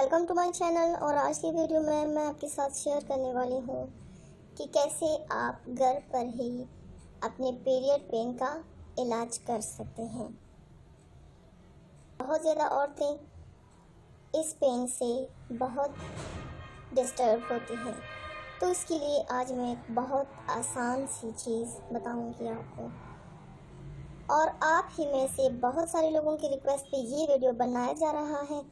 Welcome to my channel. और आज की वीडियो में मैं आपके साथ शेयर करने वाली हूँ कि कैसे आप घर पर ही अपने पीरियड पेन का इलाज कर सकते हैं। बहुत ज़्यादा औरतें इस पेन से बहुत डिस्टर्ब होती हैं, तो इसके लिए आज मैं एक बहुत आसान सी चीज़ बताऊंगी आपको। और आप ही में से बहुत सारे लोगों की रिक्वेस्ट पे ये वीडियो बनाया जा रहा है,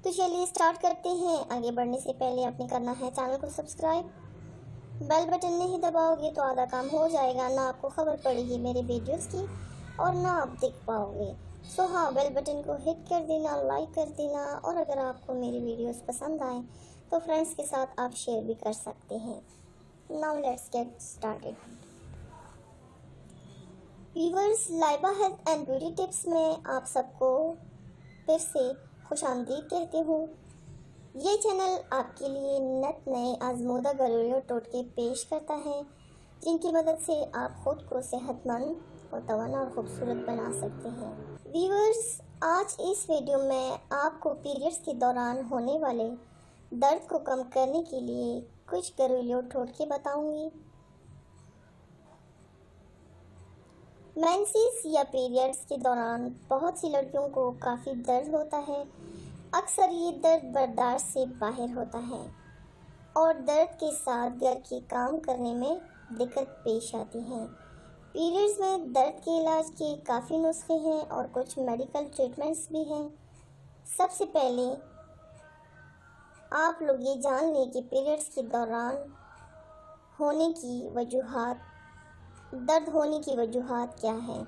तो चलिए स्टार्ट करते हैं। आगे बढ़ने से पहले आपने करना है चैनल को सब्सक्राइब। बेल बटन नहीं दबाओगे तो आधा काम हो जाएगा, ना आपको खबर पड़ेगी मेरे वीडियोस की और ना आप देख पाओगे। सो हाँ, बेल बटन को हिट कर देना, लाइक कर देना। और अगर आपको मेरी वीडियोस पसंद आए तो फ्रेंड्स के साथ आप शेयर भी कर सकते हैं। Now let's get started. Viewers, Laiba health and beauty tips में आप सबको फिर से खुशामदीद कहती हूँ। ये चैनल आपके लिए नत नए आजमूदा घरेलू टोटके पेश करता है, जिनकी मदद से आप खुद को सेहतमंद, मुतवाना और खूबसूरत बना सकते हैं। व्यूअर्स, आज इस वीडियो में आपको पीरियड्स के दौरान होने वाले दर्द को कम करने के लिए कुछ घरेलू टोटके बताऊंगी। मेंसेस या पीरियड्स के दौरान बहुत सी लड़कियों को काफ़ी दर्द होता है। अक्सर ये दर्द बर्दाश्त से बाहर होता है और दर्द के साथ घर के काम करने में दिक्कत पेश आती है। पीरियड्स में दर्द के इलाज के काफ़ी नुस्खे हैं और कुछ मेडिकल ट्रीटमेंट्स भी हैं। सबसे पहले आप लोग ये जान लें कि पीरियड्स के दौरान दर्द होने की वजूहात क्या है।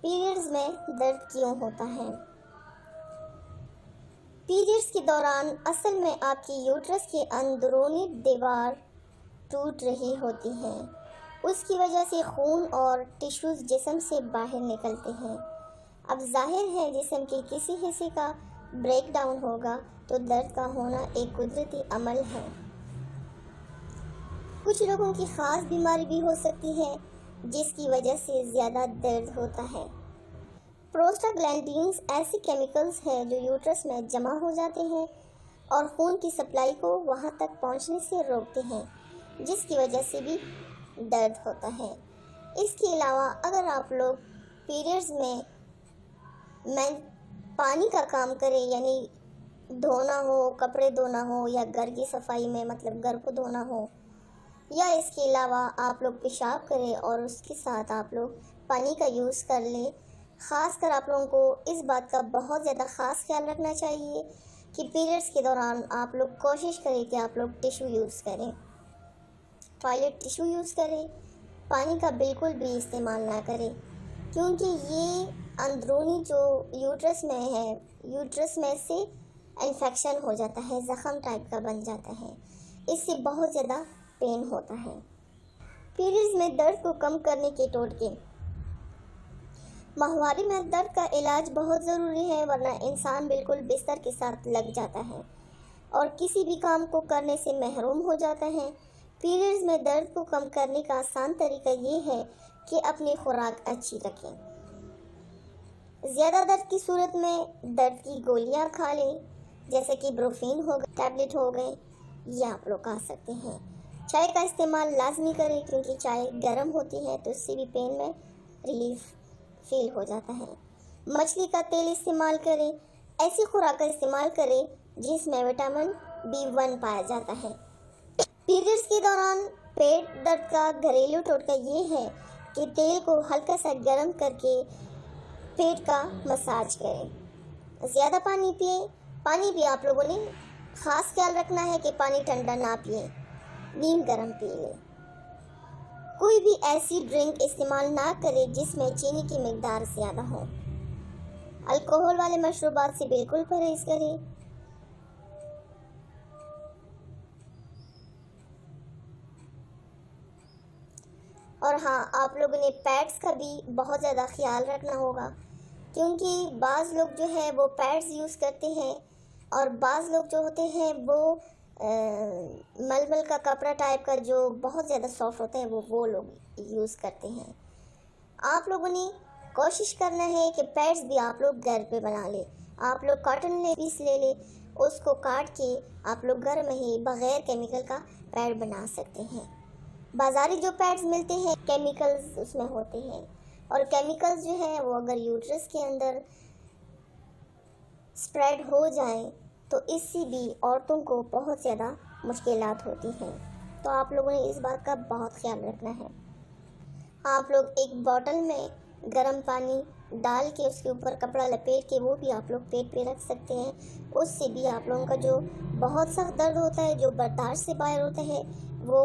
पीरियड्स में दर्द क्यों होता है? पीरियड्स के दौरान असल में आपकी यूट्रस की अंदरूनी दीवार टूट रही होती है। उसकी वजह से खून और टिश्यूज़ जिस्म से बाहर निकलते हैं। अब जाहिर है, जिस्म के किसी हिस्से का ब्रेक डाउन होगा तो दर्द का होना एक कुदरती अमल है। कुछ लोगों की ख़ास बीमारी भी हो सकती है जिसकी वजह से ज़्यादा दर्द होता है। प्रोस्टाग्लैंडिन्स ऐसे केमिकल्स हैं जो यूट्रस में जमा हो जाते हैं और खून की सप्लाई को वहां तक पहुंचने से रोकते हैं, जिसकी वजह से भी दर्द होता है। इसके अलावा अगर आप लोग पीरियड्स में पानी का काम करें, यानी धोना हो, कपड़े धोना हो, या घर की सफाई में मतलब घर को धोना हो, या इसके अलावा आप लोग पेशाब करें और उसके साथ आप लोग पानी का यूज़ कर लें, ख़ासकर आप लोगों को इस बात का बहुत ज़्यादा ख़ास ख्याल रखना चाहिए कि पीरियड्स के दौरान आप लोग कोशिश करें कि आप लोग टिश्यू यूज़ करें, टॉयलेट टिश्यू यूज़ करें। पानी का बिल्कुल भी इस्तेमाल ना करें, क्योंकि ये अंदरूनी जो यूट्रस में है, यूट्रस में से इन्फेक्शन हो जाता है, ज़ख़म टाइप का बन जाता है। इससे बहुत ज़्यादा पेन होता है। पीरियड्स में दर्द को कम करने के टोटके। माहवारी में दर्द का इलाज बहुत ज़रूरी है, वरना इंसान बिल्कुल बिस्तर के साथ लग जाता है और किसी भी काम को करने से महरूम हो जाता है। पीरियड्स में दर्द को कम करने का आसान तरीका ये है कि अपनी खुराक अच्छी रखें। ज़्यादा दर्द की सूरत में दर्द की गोलियां खा लें, जैसे कि ब्रोफीन हो गए, टैबलेट हो गए, ये आप लोग खा सकते हैं। चाय का इस्तेमाल लाजमी करें, क्योंकि चाय गर्म होती है तो इससे भी पेन में रिलीफ फील हो जाता है। मछली का तेल इस्तेमाल करें। ऐसी खुराक का इस्तेमाल करें जिसमें विटामिन B1 पाया जाता है। पीरियड्स के दौरान पेट दर्द का घरेलू टोटका ये है कि तेल को हल्का सा गर्म करके पेट का मसाज करें। ज़्यादा पानी पिए। पानी भी आप लोगों ने ख़ास ख्याल रखना है कि पानी ठंडा ना पिए, नीम गर्म पिए। कोई भी ऐसी ड्रिंक इस्तेमाल ना करें जिसमें चीनी की मिकदार ज़्यादा हो। अल्कोहल वाले मशरूबात से बिल्कुल परहेज़ करें। और हाँ, आप लोगों ने पैड्स का भी बहुत ज़्यादा ख्याल रखना होगा, क्योंकि बाज़ लोग जो है वो पैड्स यूज़ करते हैं और बाज़ लोग जो होते हैं वो मलमल का कपड़ा टाइप का जो बहुत ज़्यादा सॉफ्ट होता है वो लोग यूज़ करते हैं। आप लोगों ने कोशिश करना है कि पैड्स भी आप लोग घर पे बना लें। आप लोग कॉटन पीस ले लें, उसको काट के आप लोग घर में ही बग़ैर केमिकल का पैड बना सकते हैं। बाज़ारी जो पैड्स मिलते हैं केमिकल्स उसमें होते हैं, और केमिकल्स जो है वो अगर यूट्रस के अंदर स्प्रेड हो जाए तो इससे भी औरतों को बहुत ज़्यादा मुश्किलात होती हैं। तो आप लोगों ने इस बात का बहुत ख्याल रखना है। आप लोग एक बॉटल में गर्म पानी डाल के उसके ऊपर कपड़ा लपेट के वो भी आप लोग पेट पे रख सकते हैं। उससे भी आप लोगों का जो बहुत सख्त दर्द होता है, जो बर्दाश्त से बाहर होता है, वो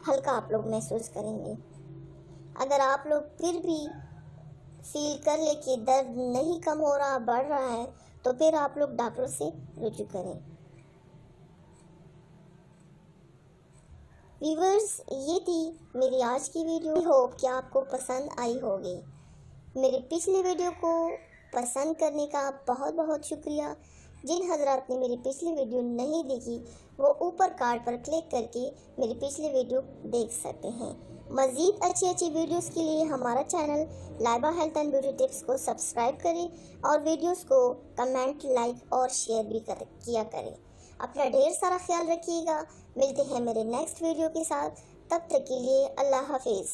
हल्का आप लोग महसूस करेंगे। अगर आप लोग फिर भी फील कर ले कि दर्द नहीं कम हो रहा, बढ़ रहा है, तो फिर आप लोग डॉक्टर से रुजू करें। व्यूवर्स, ये थी मेरी आज की वीडियो। होप कि आपको पसंद आई होगी। मेरे पिछले वीडियो को पसंद करने का बहुत बहुत शुक्रिया। जिन हजरात ने मेरी पिछली वीडियो नहीं देखी वो ऊपर कार्ड पर क्लिक करके मेरी पिछली वीडियो देख सकते हैं। मज़ीद अच्छी वीडियोस के लिए हमारा channel Laiba health and beauty tips को सब्सक्राइब करें और वीडियोस को कमेंट, लाइक और शेयर भी किया करें। अपना ढेर सारा ख्याल रखिएगा। मिलते हैं मेरे नेक्स्ट वीडियो के साथ। तब तक के लिए अल्लाह हाफिज़।